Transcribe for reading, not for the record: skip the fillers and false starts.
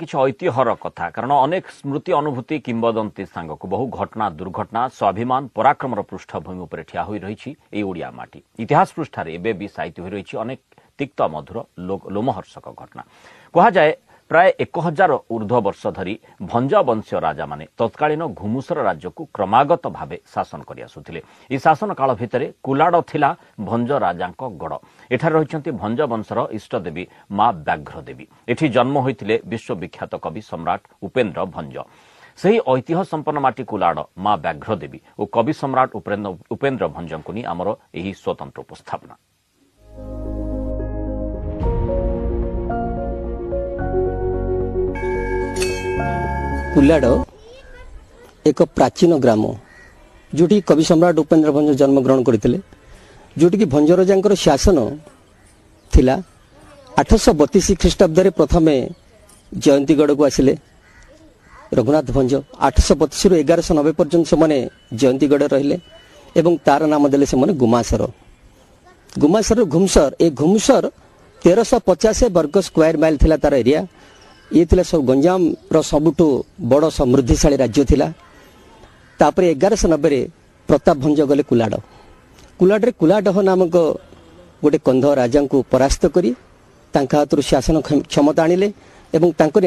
किछि ऐतिह्यर कथा कारण अनेक स्मृति अनुभूति किंवदंती सांगक बहु घटना दुर्घटना स्वाभिमान पराक्रमर पृष्ठभूमि उपर ठिया होई रहिछि ए ओडिया माटी इतिहास पृष्ठारे एबे भी साहित्य होई रहिछि अनेक तिक्त मधुर लोमहर्षक घटना कहा जाए प्राय 1000 ऊर्ध्व वर्ष धरी भंज वंशीय राजा माने तत्कालीन घुमुसर राज्य को क्रमागत भावे शासन करि आसुथिले ई शासन काल भितरे कुलाड थिला भंज राजांक गड़ एठार रहिछन्ति भंज वंशर इष्टदेवी मां व्याघ्र देवी एठी जन्म होइथिले विश्वविख्यात कवि सम्राट उपेन्द्र भंज सही ऐतिह्य संपन्न माटी कुलाड मां व्याघ्र देवी और कवि सम्राट उपेन्द्र भंजंकु नि आमर एही स्वतंत्र उपस्थापना। कुलाड एक प्राचीन ग्राम जोटी कवि सम्राट उपेन्द्र भंज जन्म ग्रहण करते जोटी की भंज राजा शासन थिला 832 ख्रीष्टाब्द प्रथम जयंतीगढ़ को आसिले रघुनाथ भंज 832 रु 1190 पर्यंत से जयंतीगढ़ रहिले एवं तार नाम देले से गुमासर गुमासर घुमसर ए घुमसर 1350 वर्ग स्क्वायर माइल थिला तार एरिया ये थिला सब गंजाम रो सबुठु बड़ समृद्धिशाली राज्य थिला। तापरे 1190 प्रताप भंज गले कुलाड कुलाडरे कुलाडह नामक गोटे कंध राजा को परास्त करी तांका हाथरू शासन क्षमता आनिले एवं तांकर